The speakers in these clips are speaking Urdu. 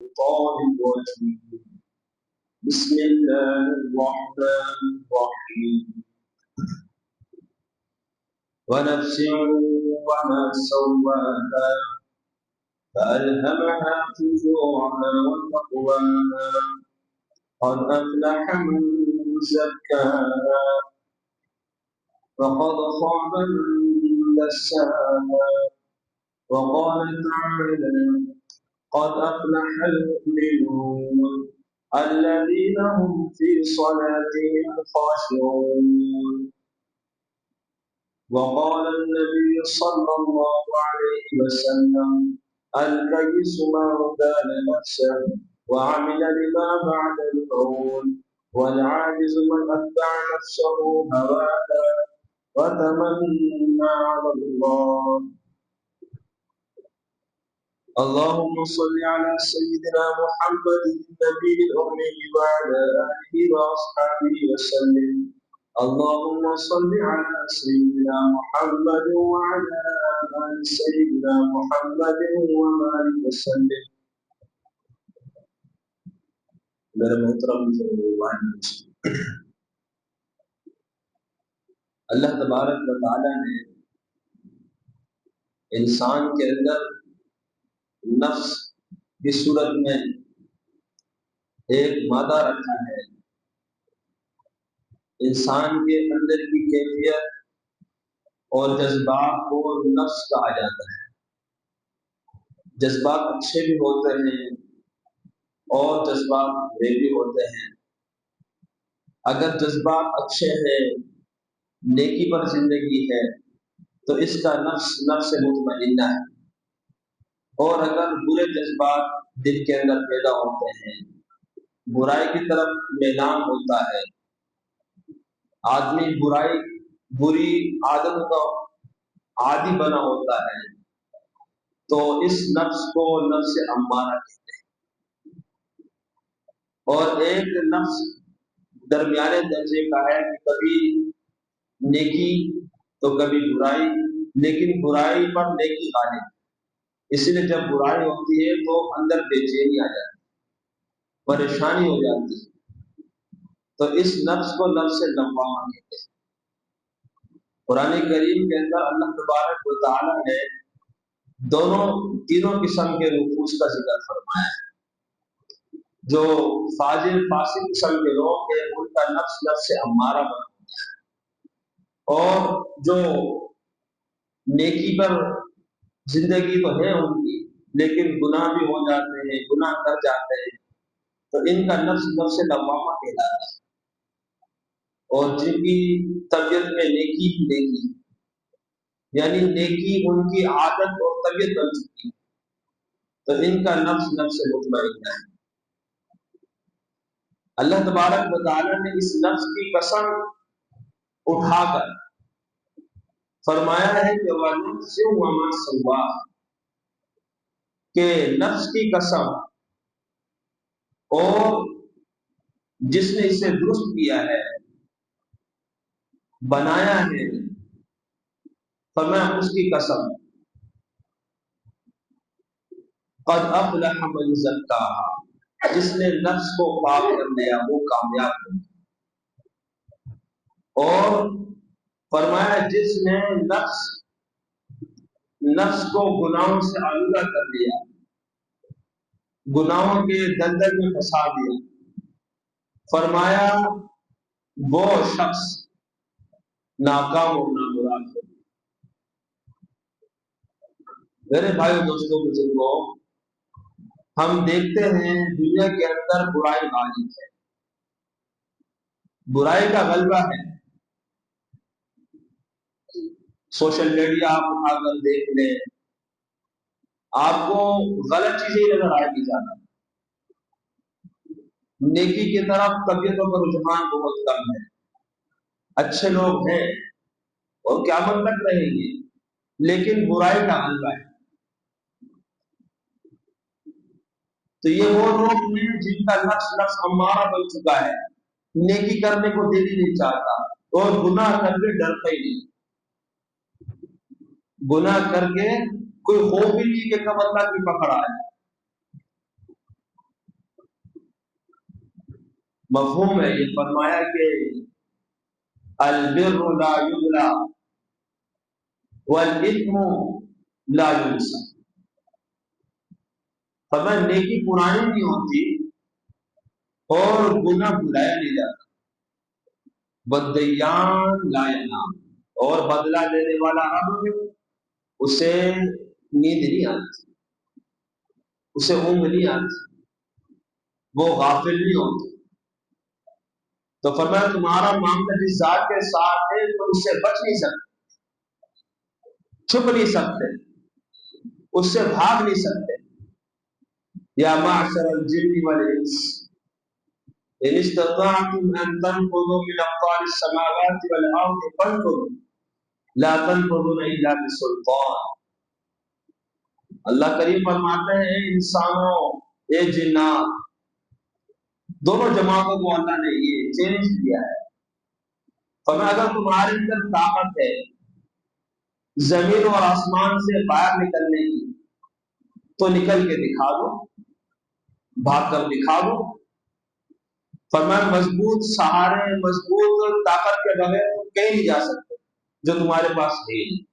الشيطان الرجيم بسم الله الرحمن الرحيم ونفس وما سواها فألهمها فجورها وتقواها قد أفلح من زكاها وقد خاب من دساها وقال تعالى قد أفلح المؤمنون الذين هم في صلاتهم خاشعون وقال النبي صلى الله عليه وسلم الكيس من دان نفسه وعمل لما بعد الموت والعاجز من أتبع نفسه هواها وتمنى على الله. اللهم صل على سيدنا محمد النبي الأمي وعلى آله وأصحابه وسلم. اللهم صل على سيدنا محمد وعلى آل سيدنا محمد وبارك وسلم. میرے محترم اللہ تبارک و تعالی نے انسان کے اندر نفس کی صورت میں ایک مادہ رکھا ہے. انسان کے اندر کی کیفیت اور جذبات کو نفس کہا جاتا ہے. جذبات اچھے بھی ہوتے ہیں اور جذبات برے بھی ہوتے ہیں. اگر جذبات اچھے ہیں، نیکی پر زندگی ہے، تو اس کا نفس مطمئنہ ہے. اور اگر برے جذبات دل کے اندر پیدا ہوتے ہیں، برائی کی طرف میلان ہوتا ہے، آدمی بری عادت کا عادی بنا ہوتا ہے، تو اس نفس کو نفس امارہ کہتے ہیں. اور ایک نفس درمیانے درجے کا ہے کہ کبھی نیکی تو کبھی برائی، لیکن برائی پر نیکی غالب. اس لیے جب برائی ہوتی ہے تو اندر بے چینی آ جاتی ہے، پریشانی ہو جاتی ہے. تو اس نفس کو نفس لوامہ کہتے ہیں. قرآن کریم کے اندر اللہ تبارک و تعالی نے تینوں قسم کے نفوس کا ذکر فرمایا ہے. جو فاجر فاسق قسم کے لوگ ہیں ان کا نفس امارہ بنا ہوتا ہے، اور جو نیکی پر زندگی تو ہے ان کی، لیکن گناہ بھی ہو جاتے ہیں، گناہ کر جاتے ہیں، تو ان کا نفس لوامہ کہلاتا ہے. اور جن کی طبیعت میں نیکی ہی نیکی، یعنی نیکی ان کی عادت اور طبیعت بن چکی ہے، تو ان کا نفس مطمئنہ ہے. اللہ تبارک و تعالی نے اس نفس کی قسم اٹھا کر فرمایا ہے کہ وَنَفْسٍ وَمَا سَوَّاهَا، کہ نفس کی قسم اور جس نے اسے درست کیا ہے، بنایا ہے، فرمایا اس کی قسم قد افلح من زکاها، جس نے نفس کو پاک کر لیا وہ کامیاب ہو. اور فرمایا جس نے نفس کو گناہوں سے آلودہ کر لیا، گناہوں کے دلدل میں پھنسا دیا، فرمایا وہ شخص ناکام اور نامراد ہو. میرے بھائیو دوستوں بزرگوں، ہم دیکھتے ہیں دنیا کے اندر برائی غالب ہے، برائی کا غلبہ ہے. سوشل میڈیا آپ اٹھا کر دیکھ لیں، آپ کو غلط چیزیں نظر آئے گی زیادہ. نیکی کی طرف طبیعتوں کا رجحان بہت کم ہے. اچھے لوگ ہیں اور قیامت تک رہیں گے، لیکن برائی کا غلبہ ہے. تو یہ وہ لوگ ہیں جن کا نفس امارہ بن چکا ہے، نیکی کرنے کو دل ہی نہیں چاہتا، اور گناہ کر کے ڈرتا ہی نہیں. گناہ کر کے کوئی خوف ہی نہیں کہ کب اللہ کی پکڑ آئے. مفہوم ہے یہ فرمایا کہ البر لا یبلا والاثم لا ينسى، فرمایا نیکی پرانی نہیں ہوتی اور گناہ بلایا نہیں جاتا، بدیان لا ینام، اور بدلہ دینے والا رب اسے نیند نہیں آتی، اسے اونگ نہیں آتی، وہ غافل نہیں ہوتا۔ تو فرمایا تمہارا معاملہ جس ذات کے ساتھ ہے تو اس سے بچ نہیں سکتے، چھپ نہیں سکتے، اس سے بھاگ نہیں سکتے۔ یا معشر الجن والانس ان استطعتم ان تنفذوا من اقطار السماوات والارض فانفذوا لا تنفذون الا بسلطان۔ اللہ کریم فرماتے ہیں انسانوں اے جنات، دونوں جماعتوں کو اللہ نے یہ چیلنج دیا ہے، فرمایا اگر تمہارے اندر طاقت ہے زمین اور آسمان سے باہر نکلنے کی تو نکل کے دکھا دو، بھاگ کر دکھا دو۔ فرمایا مضبوط سہارے، مضبوط طاقت کے بغیر تم کہیں نہیں جا سکتے، جو تمہارے پاس ہے ہی نہیں،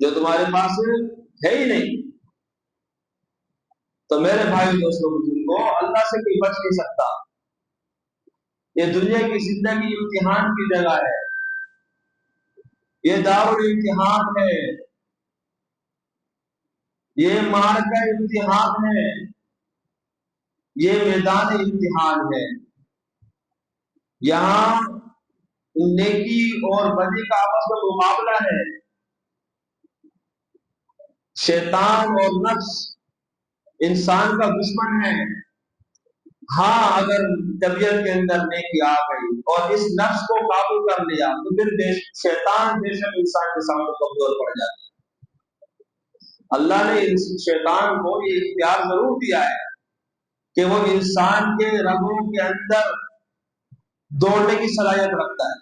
جو تمہارے پاس ہے ہی نہیں۔ تو میرے بھائی دوستوں بزرگوں، اللہ سے کوئی بچ نہیں سکتا۔ یہ دنیا کی زندگی امتحان کی جگہ ہے، یہ دار الامتحان ہے، یہ مار کا امتحان ہے، یہ میدان امتحان ہے۔ یہاں نیکی اور بدی کا آپس میں مقابلہ ہے، شیطان اور نفس انسان کا دشمن ہے۔ ہاں اگر طبیعت کے اندر نیکی آ گئی اور اس نفس کو قابو کر لیا تو پھر شیطان بے شک انسان کے سامنے کمزور پڑ جاتا ہے۔ اللہ نے شیطان کو یہ اختیار ضرور دیا ہے کہ وہ انسان کے رگوں کے اندر دوڑنے کی صلاحیت رکھتا ہے،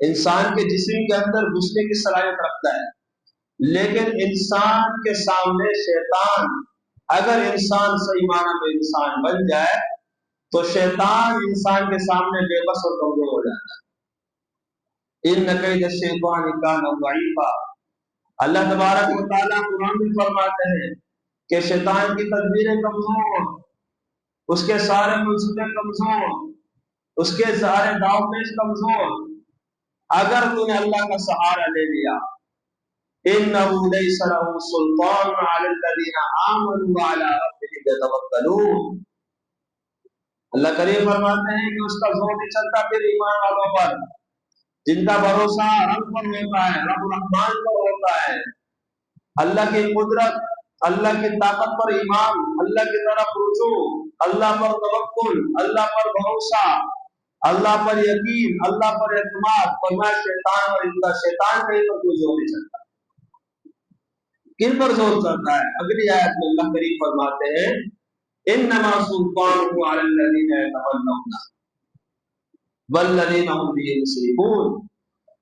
انسان کے جسم کے اندر گھسنے کی صلاحیت رکھتا ہے، لیکن انسان کے سامنے شیطان، اگر انسان صحیح معنی میں انسان بن جائے تو شیطان انسان کے سامنے بے بس اور کمزور ہو جاتا ہے۔ ان کید الشیطان کان ضعیفا، اللہ تبارک و تعالیٰ قرآن میں فرماتے ہیں کہ شیطان کی تدبیریں کمزور، اس کے سارے منصوبے کمزور، اس کے سارے داؤ پیش کمزور۔ اگر تو نے اللہ کا سہارا لے لیا، انه ليس له سلطان على الذين امنوا وعلى ربهم يتوكلون، اللہ کریم فرماتے ہیں کہ اس کا زور نہیں چلتا پھر ایمان والوں پر جن کا بھروسہ رب پر ہوتا ہے، رب رحمان پر ہوتا ہے، اللہ کی قدرت، اللہ کی طاقت پر ایمان، اللہ کی طرف رجوع، اللہ پر توکل، اللہ پر بھروسہ، اللہ پر یقین، اللہ پر اعتماد۔ فرمایا شیطان اور ان کا شیطان کہیں پر کوئی زور نہیں چلتا، کن پر زور چلتا ہے؟ اگلی آیت میں اللہ کریم فرماتے ہیں انما سلطانه على الذين يتولونه والذين هم به مشركون،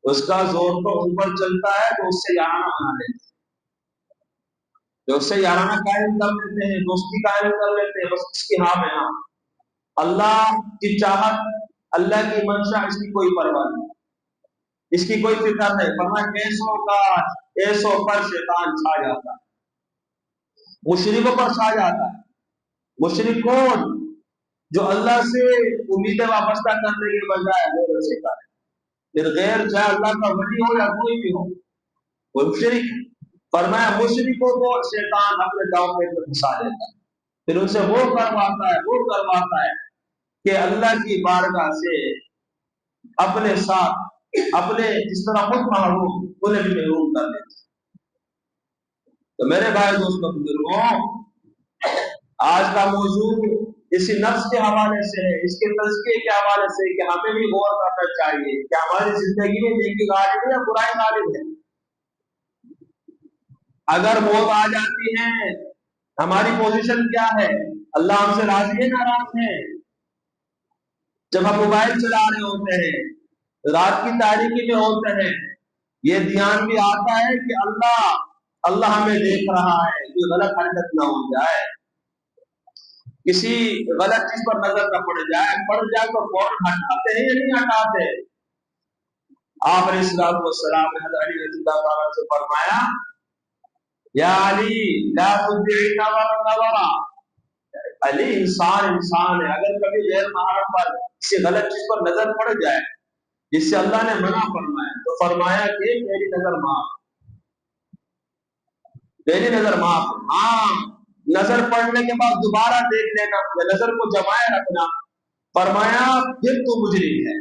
اس کا زور تو ان پر چلتا ہے جو اس سے یارانہ بنا لیتے ہیں، جو اس سے یارانہ قائم کر لیتے ہیں، دوستی قائم کر لیتے ہیں، بس اس کی ہاں میں ہاں، اللہ کی چاہت، اللہ کی منشا اس کی کوئی پرواہ نہیں، اس کی کوئی فکر نہیں۔ فرمایا ایسوں پر شیطان چھا جاتا ہے، مشرکوں پر چھا جاتا ہے۔ مشرک کون؟ جو اللہ سے امیدیں وابستہ کرنے کے بجائے غیر سے کرے، پھر غیر چاہے اللہ کا ولی ہو یا کوئی بھی ہو، وہ مشرک۔ فرمایا مشرکوں کو شیطان اپنے داؤ پہ پھنسا دیتا ہے، پھر ان سے وہ کرواتا ہے کہ اللہ کی بارگاہ سے اپنے ساتھ، اپنے جس طرح خود محروم انہیں بھی محروم کر دیتا ہے۔ تو میرے بھائی دوستوں بزرگوں، آج کا موضوع اسی نفس کے حوالے سے ہے، اس کے تزکیے کے حوالے سے کہ ہمیں بھی غور کرنا چاہیے کہ ہماری زندگی میں نیکی غالب ہے یا برائی غالب ہے۔ اگر موت آ جاتی ہے ہماری پوزیشن کیا ہے؟ اللہ ہم سے راضی ہے ناراض ہے؟ جب ہم موبائل چلا رہے ہوتے ہیں، رات کی تاریکی میں ہوتے ہیں، یہ دھیان بھی آتا ہے کہ اللہ ہمیں دیکھ رہا ہے، کوئی غلط حرکت نہ ہو جائے۔ کسی غلط چیز پر نظر نہ پڑ جائے تو فوراً ہٹاتے ہیں یا نہیں ہٹاتے؟ آپ علیہ السلام والسلام نے حضرت علی رضی اللہ تعالیٰ سے فرمایا یا علی لا تطع النظر، علی انسان ہے، اگر کبھی غیر محرم پر کسی غلط چیز پر نظر پڑ جائے جس سے اللہ نے منع فرمایا تو فرمایا کہ میری نظر معاف، ہاں نظر پڑنے کے بعد دوبارہ دیکھ لینا، نظر کو جمائے رکھنا، فرمایا پھر تو مجرم ہے،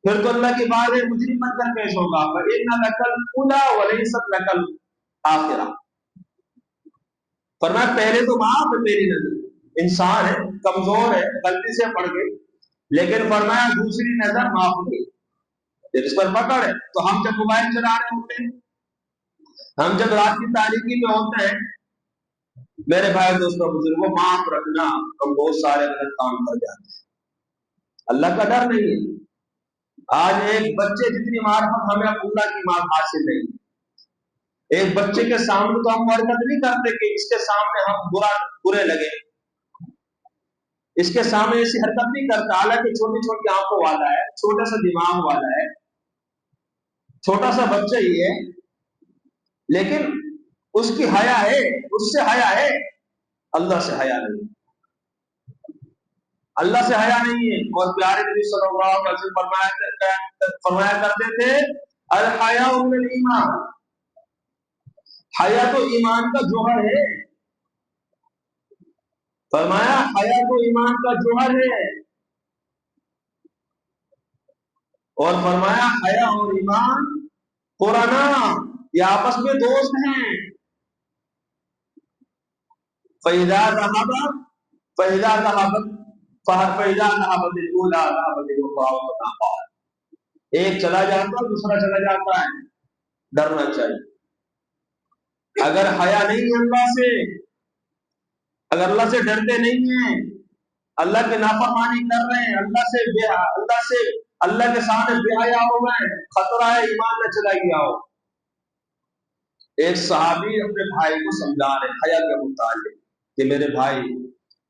پھر تو اللہ کی بات ہے مجرم بن کر پیش ہوگا، فَإِنَّ لَكَ الْأُولَىٰ وَلَيْسَتْ لَكَ الْآخِرَةُ، فرمایا پہلے تو معاف ہے، میری نظر انسان ہے، کمزور ہے، غلطی سے پڑ گئی، لیکن فرمایا دوسری نظر معاف نہیں، جب اس پر پکڑ ہے تو ہم جب موبائل چلا رہے ہوتے ہیں، ہم جب رات کی تاریکی میں ہوتے ہیں، میرے بھائی دوستوں بزرگوں معاف رکھنا، ہم بہت سارے غلط کام کر جاتے ہیں، اللہ کا ڈر نہیں ہے۔ آج ایک بچے جتنی معرفت ہمیں اللہ کی معرفت حاصل نہیں، ایک بچے کے سامنے تو ہم حرکت نہیں کرتے کہ اس کے سامنے ہم برے لگے، اس کے سامنے ایسی حرکت نہیں کرتا، حالانکہ چھوٹی چھوٹی آنکھوں والا ہے، چھوٹا سا دماغ والا ہے، چھوٹا سا بچہ ہی ہے، لیکن اس کی حیا ہے، اس سے حیا ہے، اللہ سے حیا نہیں، اللہ سے حیا نہیں ہے۔ اور پیارے نبی صلی اللہ علیہ وسلم فرمایا کرتے تھے الحیاء من الایمان، حیا تو ایمان کا جوہر ہے، فرمایا حیا تو ایمان کا جوہر ہے، اور فرمایا حیا اور ایمان قرانا، یہ آپس میں دوست ہیں، فَإِذَا ذَهَبَتِ الْأُولَىٰ ذَهَبَتِ الْأُخْرَىٰ، ایک چلا جاتا ہے دوسرا چلا جاتا ہے، ڈرنا چاہیے۔ اگر حیا نہیں ہے اللہ سے، اگر اللہ سے ڈرتے نہیں ہیں، اللہ کی نافرمانی کر رہے ہیں، اللہ کے سامنے بے حیا ہو گئے، خطرہ ہے ایمان نہ چلا گیا ہو۔ ایک صحابی اپنے بھائی کو سمجھا رہے حیا کے متعلق کہ میرے بھائی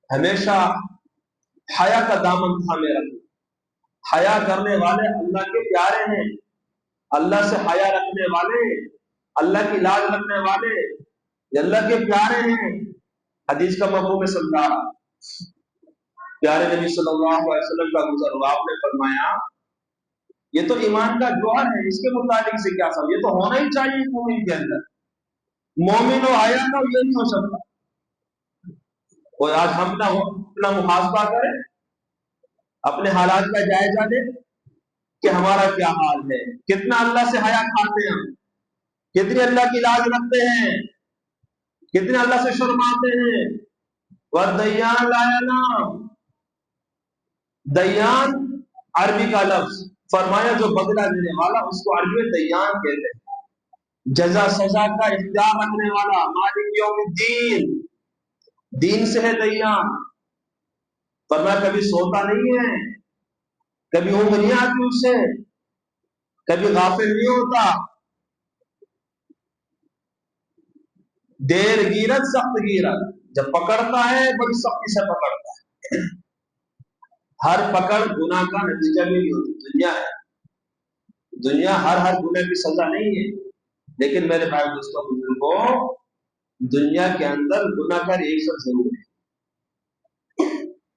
ہمیشہ حیا کا دامن تھامے رکھو، حیا کرنے والے اللہ کے پیارے ہیں، اللہ سے حیا رکھنے والے، اللہ کی لاج رکھنے والے یہ اللہ کے پیارے ہیں۔ حدیث کا مفہوم سمجھا رہا، پیارے نبی صلی اللہ علیہ وسلم کا گزر ہوا، آپ نے فرمایا یہ تو ایمان کا جوہر ہے، اس کے متعلق سے کیا سمجھ، یہ تو ہونا ہی چاہیے مومن کے اندر، مومن و حیا کا یہ نہیں ہو سکتا۔ اور آج ہم اپنا محاسبہ کریں، اپنے حالات کا جائزہ لیں کہ ہمارا کیا حال ہے، کتنا اللہ سے حیا کھاتے ہیں، کتنی اللہ کی لاج رکھتے ہیں، کتنے اللہ سے شرماتے ہیں۔ وَالدَّيَّانُ لَا يَنَامُ، دیان عربی کا لفظ، فرمایا جو بدلہ دینے والا اس کو عربی میں دیان کہتے ہیں، جزا سزا کا اختیار رکھنے والا، مالک یوم الدین، دین سے ہے دیان، فرمایا کبھی سوتا نہیں ہے، کبھی اونگ نہیں آتی اس سے، کبھی غافل نہیں ہوتا، دیر گیرت سخت گیرت، جب پکڑتا ہے بڑی سختی سے پکڑتا ہے، ہر پکڑ گناہ کا نتیجہ بھی نہیں ہوتی، دنیا ہے، دنیا ہر گناہ کی سزا نہیں ہے، لیکن میرے بھائی دوستوں بزرگوں دنیا کے اندر گناہ کا ایک سب ضرور ہے،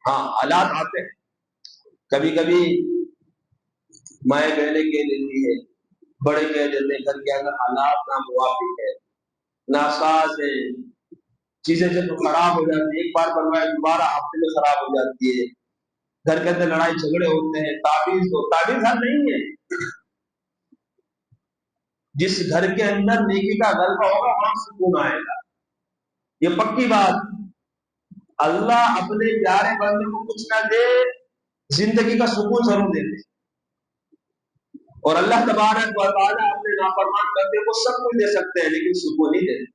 ہاں حالات آتے ہیں، کبھی کبھی مائیں بہنیں کہہ دیتی ہے، بڑے کہہ دیتے ہیں، گھر کے اندر حالات ناموافق ہے، ناساز ہے، چیزیں جب خراب ہو جاتی ہیں، ایک بار بنوائے دوبارہ ہفتے میں خراب ہو جاتی ہے، گھر کے اندر لڑائی جھگڑے ہوتے ہیں، تعویذ حل نہیں ہے، جس گھر کے اندر نیکی کا غلبہ ہوگا وہاں سکون آئے گا، یہ پکی بات۔ اللہ اپنے پیارے بندے کو کچھ نہ دے، زندگی کا سکون ضرور دیتے، اور اللہ تبارک و تعالیٰ اپنے نافرمان بندے کو سب کچھ دے سکتے ہیں لیکن سکون نہیں دیتے،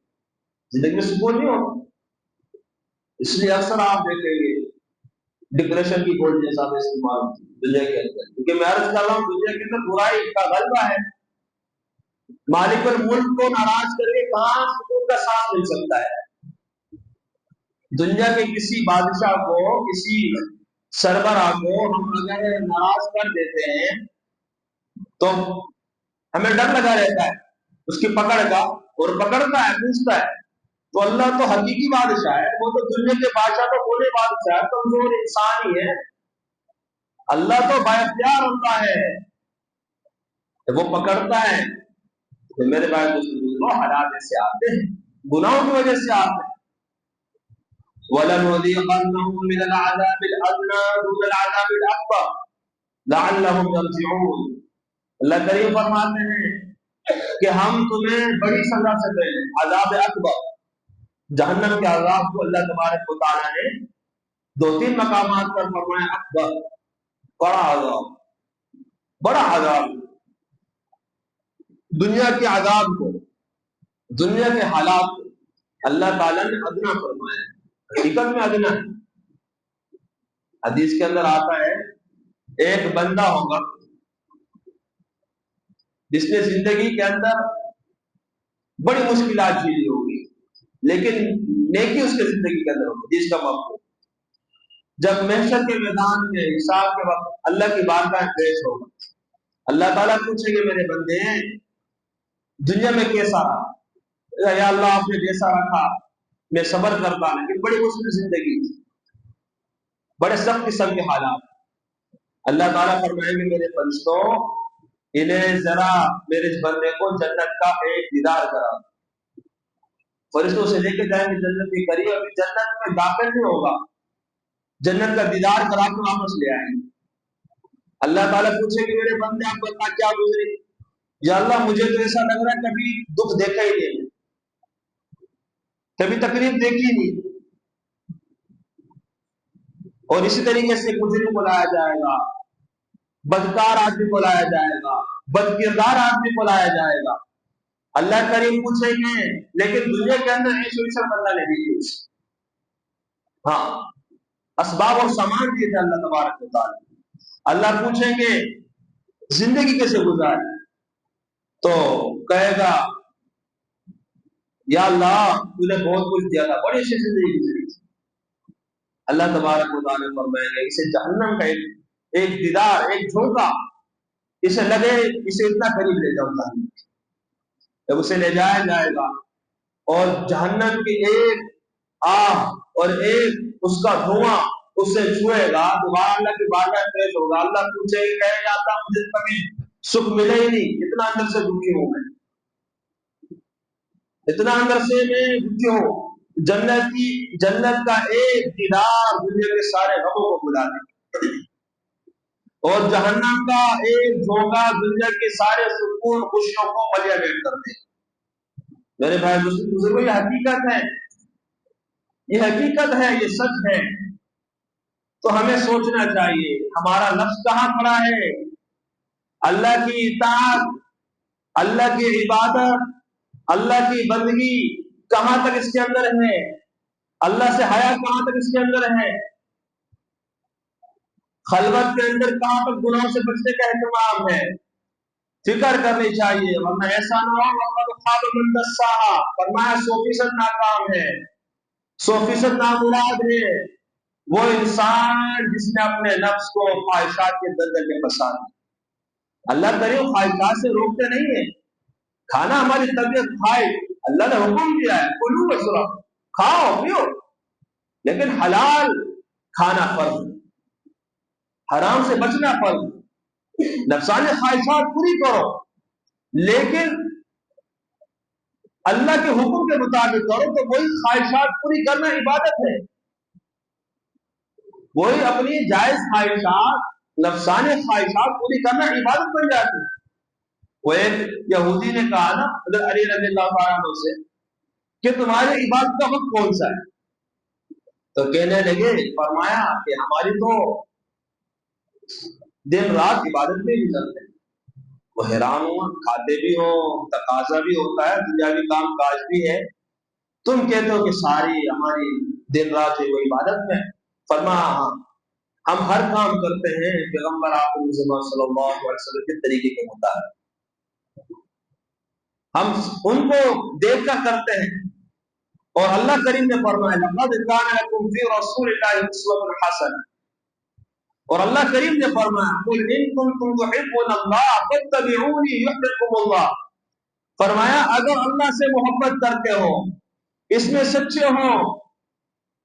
زندگی میں سکون نہیں ہوتا۔ اس لیے اکثر آپ دیکھیں گے ڈپریشن کی گولیاں زیادہ استعمال ہوتی ہیں دنیا کے اندر، کیونکہ میں عرض کر رہا ہوں دنیا کے اندر برائی کا غلبہ ہے، مالک الملک کو ناراض کر کے کہاں سکون کا سانس مل سکتا ہے۔ دنیا کے کسی بادشاہ کو، کسی سربراہ کو ہم اگر ناراض کر دیتے ہیں تو ہمیں ڈر لگا رہتا ہے اس کی پکڑ کا، اور پکڑتا ہے، پوچھتا ہے۔ تو اللہ تو حقیقی بادشاہ ہے، وہ تو دنیا کے بادشاہ تو بولے بادشاہ ہے، کمزور انسان ہی ہے۔ اللہ تو بااختیار ہوتا ہے، وہ پکڑتا ہے۔ تو میرے بھائی دوستوں، حالات ایسے آتے ہیں، گناہوں کی وجہ سے آتے ہیں۔ وَلَنُذِيقَنَّهُم مِّنَ الْعَذَابِ الْأَدْنَىٰ دُونَ الْعَذَابِ الْأَكْبَرِ لَعَلَّهُمْ يَرْجِعُونَ۔ اللہ کریم فرماتے ہیں کہ ہم تمہیں بڑی سزا سے پہلے عذاب اکبر، جہنم کے عذاب کو اللہ تبارک و تعالیٰ نے دو تین مقامات پر فرمایا اکبر، بڑا عذاب، بڑا عذاب۔ دنیا کے عذاب کو، دنیا کے حالات کو اللہ تعالیٰ نے ادنا فرمایا ہے، حقیقت میں ادنا ہے۔ حدیث کے اندر آتا ہے ایک بندہ ہوگا جس نے زندگی کے اندر بڑی مشکلات جھیلی ہوگی، لیکن نیکی اس کے زندگی کے اندر ہوگی، جس کا مفہوم جب محشر کے میدان میں حساب کے وقت اللہ کی بارگاہ میں پیش ہوگا، اللہ تعالیٰ پوچھیں گے میرے بندے دنیا میں کیسا رہا؟ یا اللہ آپ نے جیسا رکھا میں صبر کرتا، لیکن بڑی مشکل زندگی تھی، بڑے سخت قسم کے حالات۔ اللہ تعالیٰ فرمائیں گے میرے فرشتوں انہیں ذرا میرے اس بندے کو جنت کا ایک دیدار کرا۔ فرشتوں سے لے کے جائیں گے جنت کے قریب، ابھی جنت میں داخل نہیں ہوگا، جنت کا دیدار کرا کے واپس لے آئیں گے۔ اللہ تعالیٰ پوچھیں گے میرے بندے آپ بتا کیا گزری؟ یا اللہ مجھے تو ایسا لگ رہا ہے کبھی دکھ دیکھا ہی نہیں، کبھی تکلیف دیکھی نہیں۔ اور اسی طریقے سے مجرم بلایا جائے گا، بدکار آدمی بلایا جائے گا، بد کردار آدمی بلایا جائے گا۔ اللہ کریم پوچھیں گے لیکن دنیا کے اندر ایسے ویسا بندہ نہیں تھی، ہاں اسباب اور سامان دیے تھے اللہ تبارک و تعالیٰ۔ اللہ پوچھیں گے زندگی کیسے گزاری؟ تو کہے گا یا اللہ تو نے بہت کچھ دیا تھا، بڑی اچھی زندگی گزری تھی۔ اللہ تبارک و تعالیٰ فرمائیں گے اسے جہنم کا ایک دیدار، ایک جھونکا اسے لگے، اسے اتنا قریب لے جاؤ جہنم، جب اسے لے جایا جائے گا اور جہنم کی ایک آہ اور ایک اس کا دھواں اس سے چھوئے گا، دوبارہ اللہ کی بارگاہ میں پیش ہوگا۔ اللہ پوچھے گا کہے گا اللہ مجھے کبھی سکھ ملے ہی نہیں، اتنا اندر سے دکھی ہوں میں، اتنا اندر سے میں دکھی ہوں۔ جنت کا ایک دیدار دنیا کے سارے غموں کو بھلا دے، اور جہنم کا ایک جھونکا دنیا کے سارے سکون خوشیوں کو ملیا بیٹ کر دے۔ میرے بھائی بزرگوں یہ حقیقت ہے، یہ حقیقت ہے، یہ سچ ہے۔ تو ہمیں سوچنا چاہیے ہمارا نفس کہاں کھڑا ہے، اللہ کی اطاعت، اللہ کی عبادت، اللہ کی بندگی کہاں تک اس کے اندر ہے، اللہ سے حیا کہاں تک اس کے اندر ہے، خلوت کے اندر کہاں تک گناہوں سے بچنے کا اہتمام ہے۔ فکر کرنی چاہیے، ورنہ ایسا نہ ہو وقد خاب من دساہا، فرمایا 100% ناکام ہے، 100% نامراد ہے وہ انسان جس نے اپنے نفس کو خواہشات کے دلدل میں پھنسا دیا۔ اللہ کریم خواہشات سے روکتے نہیں ہے، کھانا ہماری طبیعت کھائے، اللہ نے حکم دیا ہے کلو واشرب، کھاؤ پیو، لیکن حلال کھانا فرض، حرام سے بچنا فرض۔ نفسانی خواہشات پوری کرو لیکن اللہ کے حکم کے مطابق کرو، تو وہی خواہشات پوری کرنا عبادت ہے، وہی اپنی جائز خواہشات، نفسانی خواہشات پوری کرنا عبادت بن جاتی ہے۔ وہ ایک یہودی نے کہا نا حضرت علی رضی اللہ عنہ سے کہ تمہاری عبادت کا وقت کون سا ہے؟ تو کہنے لگے، فرمایا کہ ہماری تو دن رات عبادت میں گزرتے ہیں، وہ حیران ہوا، کھاتے بھی ہو، تقاضا بھی ہوتا ہے، دنیاوی کام کاج بھی ہے، تم کہتے ہو کہ ساری ہماری دن رات ہے وہ عبادت میں؟ فرمایا ہاں ہم ہر کام کرتے ہیں پیغمبر آخر زمان صلی اللہ علیہ وسلم کے طریقے کے مطابق، ہم ان کو دیکھ کر کرتے ہیں، اور اللہ کریم نے فرمایا لقد کان لکم فی رسول اللہ اسوۃ حسنہ، اور اللہ کریم نے فرمایا قل ان کنتم تحبون اللہ فاتبعونی یحببکم اللہ، فرمایا اگر اللہ سے محبت کرتے ہو، اس میں سچے ہو،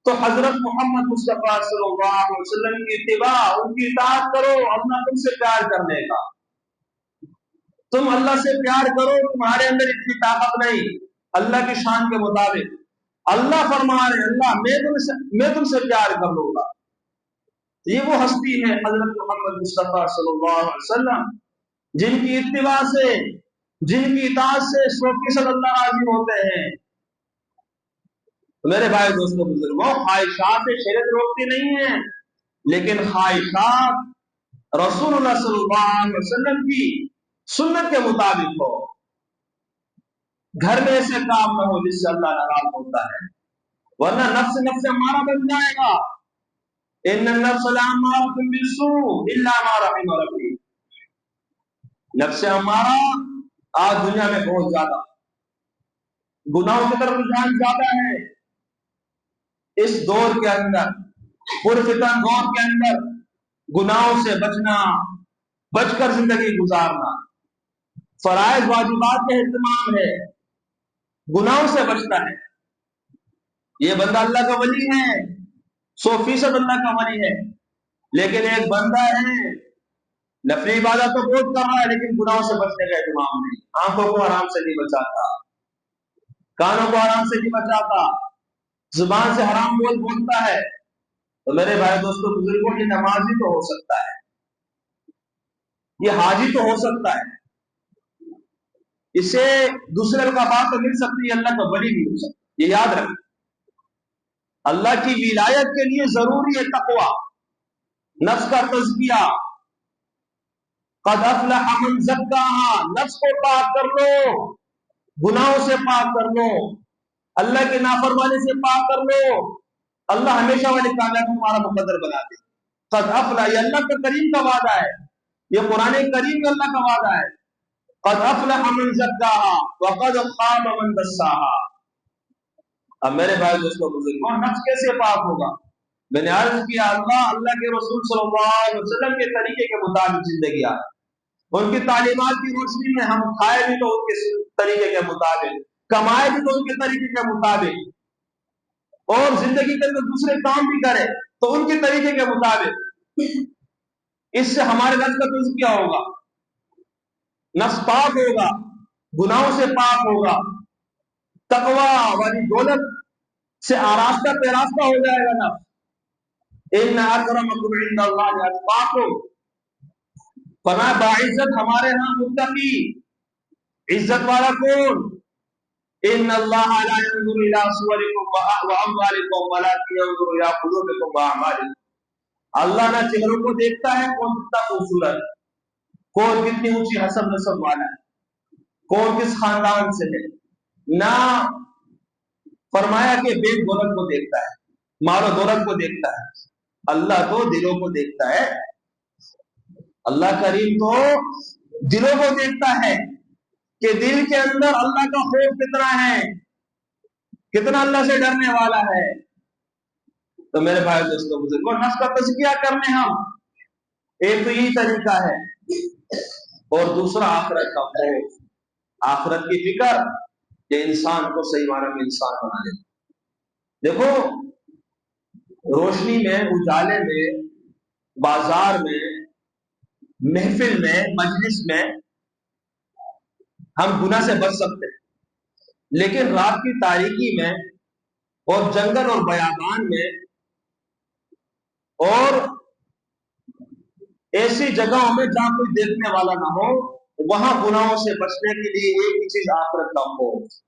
تو حضرت محمد مصطفیٰ صلی اللہ علیہ وسلم کی اتباع، ان کی اطاعت کرو، اللہ تم سے پیار کرنے کا، تم اللہ سے پیار کرو، تمہارے اندر اتنی طاقت نہیں اللہ کی شان کے مطابق، اللہ فرما رہے اللہ میں تم سے پیار کر لوں گا۔ یہ وہ ہستی ہے حضرت محمد مصطفیٰ صلی اللہ علیہ وسلم جن کی اتباع سے، جن کی اطاعت سے 100% اللہ راضی ہوتے ہیں۔ میرے بھائی دوستوں بزرگوں، خواہشات شریعت روکتی نہیں ہے، لیکن خواہشات رسول اللہ صلی اللہ علیہ وسلم کی سنت کے مطابق ہو، گھر میں ایسے کام نہ ہو جس سے اللہ ناراض ہوتا ہے، ورنہ نفس ہمارا بن جائے گا۔ ان النفس لامارۃ بالسوء الا ما رحم ربی، نفس ہمارا آج دنیا میں بہت زیادہ گناہوں کی طرف رجحان زیادہ ہے۔ اس دور کے اندر، پرفتن دور کے اندر، گناہوں سے بچنا، بچ کر زندگی گزارنا، فرائض واجبات کا اہتمام ہے، گناہوں سے بچتا ہے۔ یہ بندہ اللہ کا ولی ہے، 100% اللہ کا ولی ہے، لیکن ایک بندہ ہے نفلی عبادت تو بہت کر رہا ہے لیکن گناہوں سے بچنے کا اہتمام نہیں، آنکھوں کو آرام سے نہیں بچاتا، کانوں کو آرام سے نہیں بچاتا، زبان سے حرام بولتا ہے۔ تو میرے بھائی دوستوں بزرگوں، یہ نمازی تو ہو سکتا ہے، یہ حاجی تو ہو سکتا ہے، اسے دوسرے کا بات تو مل سکتی ہے، اللہ کا ولی بھی ہو سکتا ہے۔ یہ یاد رکھیں، اللہ کی ولایت کے لیے ضروری ہے تقوی، نفس کا تزکیہ۔ قد افلح من زکاہا، نفس کو پاک کر لو، گناہوں سے پاک کر لو، اللہ کے نافرمانی سے پاک کر لو، اللہ ہمیشہ والے کامیاب تمہارا مقدر بنا دے۔ قد افلح، یہ اللہ کا کریم کا وعدہ ہے، یہ قرآن کریم میں اللہ کا وعدہ ہے۔ قد افلح من زکاہا وقد خاب من دساہا۔ اب میرے بھائی دوستوں بزرگوں، نفس کیسے پاک ہوگا؟ میں نے عرض کیا اللہ کے رسول صلی اللہ علیہ وسلم کے طریقے کے مطابق زندگی آئے، ان کی تعلیمات کی روشنی میں ہم کھائے بھی تو ان کے طریقے کے مطابق، کمائے بھی تو ان کے طریقے کے مطابق، اور زندگی کے اندر دوسرے کام بھی کرے تو ان کے طریقے کے مطابق۔ اس سے ہمارے نفس کا تزکیہ ہوگا، نفس پاک ہوگا، گناہوں سے پاک ہوگا، تقوی والی دولت سے آراستہ پیراستہ ہو جائے گا نفس۔ ان اکرمکم عند اللہ اتقاکم، فرمایا باعزت ہمارے ہاں متقی، عزت والا کون؟ ان اللہ لا ينظر الى صوركم واموالكم ولكن ينظر الى قلوبكم واعمالكم، اللہ نہ چہروں کو دیکھتا ہے کون کتنا خوبصورت، کون کتنی اونچی حسب نسب والا ہے، کون کس خاندان سے ہے، نہ فرمایا کہ بے دولت کو دیکھتا ہے، مال و دولت کو دیکھتا ہے، اللہ تو دلوں کو دیکھتا ہے۔ اللہ کریم تو دلوں کو دیکھتا ہے کہ دل کے اندر اللہ کا خوف کتنا ہے، کتنا اللہ سے ڈرنے والا ہے۔ تو میرے بھائی دوستوں بزرگوں، نفس کا تزکیہ کرنے ہم، ایک تو یہی طریقہ ہے، اور دوسرا آخرت کا خوف، آخرت کی فکر، یہ انسان کو صحیح معنی میں انسان بنا دیتا۔ دیکھو، روشنی میں، اجالے میں، بازار میں، محفل میں، مجلس میں ہم گناہ سے بچ سکتے ہیں، لیکن رات کی تاریکی میں اور جنگل اور بیابان میں اور ایسی جگہوں میں جہاں کوئی دیکھنے والا نہ ہو، وہاں گناہوں سے بچنے کے لیے ایک ہی چیز آخرت کا خوف،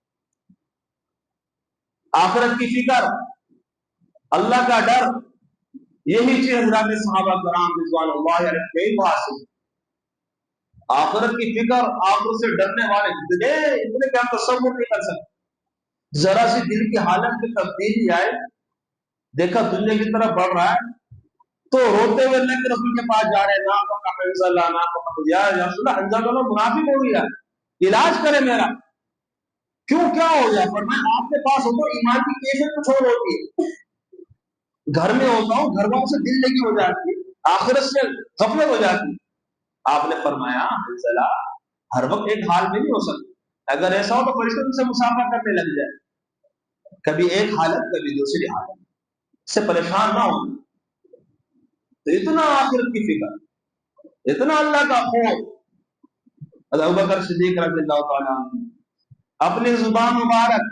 آخرت کی فکر، اللہ کا ڈر، یہی چیز حضرات صحابہ کرام رضوان اللہ علیہم کے پاس ہے۔ آخرت کی فکر، آخرت سے ڈرنے والے اتنے کہ ہم تصور نہیں کر سکتے۔ ذرا سی دل کی حالت میں تبدیلی آئے، دیکھا دنیا کی طرف بڑھ رہا ہے تو روتے ہوئے اللہ کے رسول کے پاس جا رہے ہیں، منافق ہو گیا، علاج کرے میرا۔ کیوں کیا ہو گیا؟ فرمایا آپ کے پاس ہو تو ایمان کی کیفیت کچھ اور ہوتی ہے، گھر میں ہوتا ہوں گھر والوں سے دل لگی ہو جاتی ہے، آخرت سے غفلت ہو جاتی ہے۔ آپ نے فرمایا حنظلہ ہر وقت ایک حال میں نہیں ہو سکتا، اگر ایسا ہو تو فرشتوں سے مسافہ کرنے لگ جائے، کبھی ایک حالت کبھی دوسری حالت، اس سے پریشان نہ ہونا۔ تو اتنا آخرت کی فکر، اتنا اللہ کا خوف۔ ابوبکر صدیق رضی اللہ تعالیٰ عنہ اپنی زبان مبارک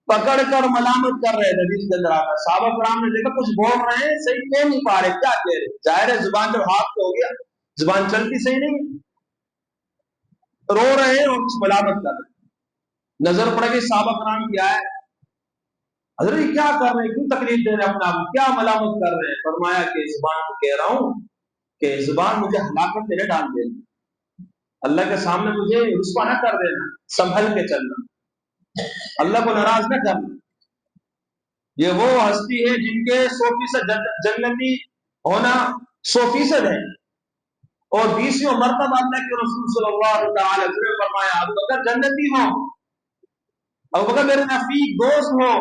پکڑ کر ملامت کر رہے تھے، حدیث کے اندر آتا ہے، صحابہ کرام نے دیکھا کچھ بول رہے ہیں صحیح کہہ نہیں پا رہے، کیا کہہ رہے؟ ظاہر ہے زبان جب ہاتھ پہ ہو گیا زبان چلتی صحیح نہیں، رو رہے ہیں اور کچھ ملامت کر رہے ہیں۔ نظر پڑ گئی صحابہ کرام کیا ہے، حضرت یہ کیا کر رہے ہیں، کیوں تکلیف دے رہے ہیں اپنا، کیا ملامت کر رہے ہیں؟ فرمایا کہ زبان کو کہہ رہا ہوں کہ زبان مجھے ہلاکت میں نہ ڈال دینا، اللہ کے سامنے مجھے رسوا نہ کر دینا، سنبھل کے چلنا، اللہ کو ناراض نہ کرنا۔ یہ وہ ہستی ہے جن کے 100% جنتی ہونا 100% ہے، اور 20 مرتبہ اللہ کے رسول صلی اللہ علیہ وسلم نے فرمایا ابو بکر جنتی ہو، ابو بکر میرے رفیق دوست ہو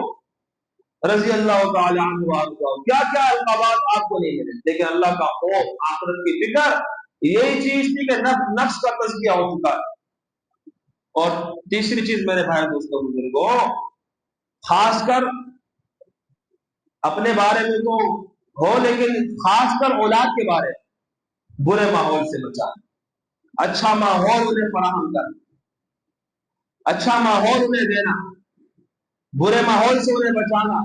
رضی اللہ تعالی عنہ وارضہ۔ کیا کیا القابات آپ کو نہیں ملے، لیکن اللہ کا خوف، آخرت کی فکر، یہی چیز تھی کہ نفس کا تزکیہ ہو چکا ہے۔ اور تیسری چیز میرے بھائی دوستوں بزرگوں، خاص کر اپنے بارے میں تو ہو لیکن خاص کر اولاد کے بارے میں برے ماحول سے بچانا، اچھا ماحول انہیں فراہم کرنا، اچھا ماحول انہیں دینا، برے ماحول سے انہیں بچانا،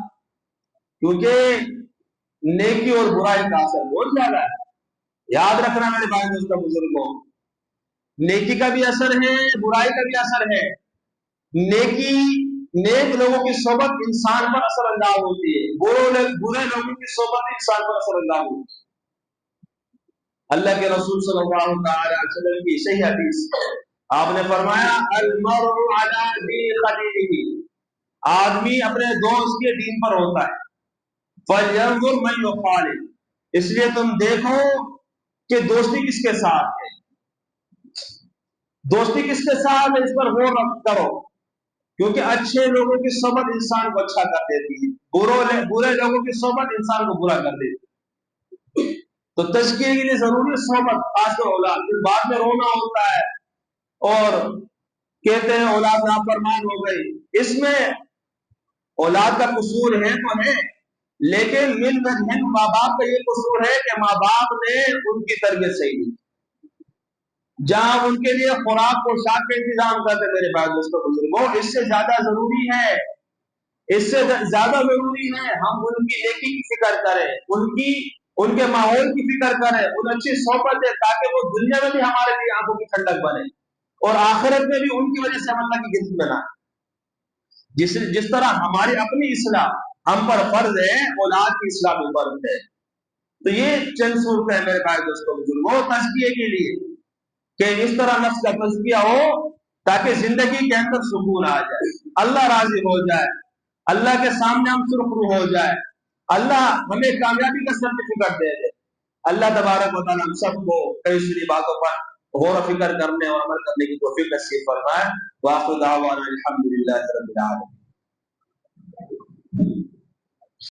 کیونکہ نیکی اور برائی کا اثر بہت زیادہ ہے۔ یاد رکھنا میرے بھائی دوستوں بزرگوں، نیکی کا بھی اثر ہے، برائی کا بھی اثر ہے۔ نیک لوگوں کی صحبت انسان پر اثر انداز ہوتی ہے، برے لوگوں کی صحبت انسان پر اثر انداز ہوتی ہے۔ اللہ کے رسول صلی اللہ علیہ وسلم کی صحیح حدیث، آپ نے فرمایا المرء علی دین خلیلہ، آدمی اپنے دوست کے دین پر ہوتا ہے، فلینظر من یخالل، اس لیے تم دیکھو کہ دوستی کس کے ساتھ ہے، دوستی کس کے ساتھ ہے، اس پر غور کرو، کیونکہ اچھے لوگوں کی صحبت انسان کو اچھا کر دیتی ہے، برے لوگوں کی صحبت انسان کو برا کر دیتی ہے۔ تو تزکیے کے لیے ضروری ہے صحبت، خاص کر اولاد، پھر بعد میں رونا ہوتا ہے اور کہتے ہیں اولاد نافرمان ہو گئی، اس میں اولاد کا قصور ہے تو ہے، لیکن من ماں باپ کا یہ قصور ہے کہ ماں باپ نے ان کی تربیت صحیح نہیں، جہاں ان کے لیے خوراک پوشاک کا انتظام کرتے میرے بھائی دوستوں بزرگوں، اس سے زیادہ ضروری ہے، اس سے زیادہ ضروری ہے ہم ان کی نیکی کی فکر کریں، ان کے ماحول کی فکر کریں، ان اچھی صحبت دیں، تاکہ وہ دنیا میں بھی ہمارے لیے آنکھوں کی ٹھنڈک بنے اور آخرت میں بھی ان کی وجہ سے ہم اللہ کی گنتی بنائیں۔ جس طرح ہماری اپنی اصلاح ہم پر فرض ہے، اولاد کی اصلاح بھی فرض ہے۔ تو یہ چند صورت ہے میرے بھائی دوستوں بزرگوں تزکیے کے لیے، کہ اس طرح نفس کا تزکیہ ہو تاکہ زندگی کے اندر سکون آ جائے، اللہ راضی ہو جائے، اللہ کے سامنے ہم سرخرو ہو جائے، اللہ ہمیں کامیابی کا سرٹیفکیٹ دے دے۔ اللہ تبارک و تعالیٰ ہم سب کو کئی باتوں پر غور و فکر کرنے اور عمل کرنے کی توفیق نصیب فرمائے۔ وآخر دعوانا الحمدللہ رب العالمین۔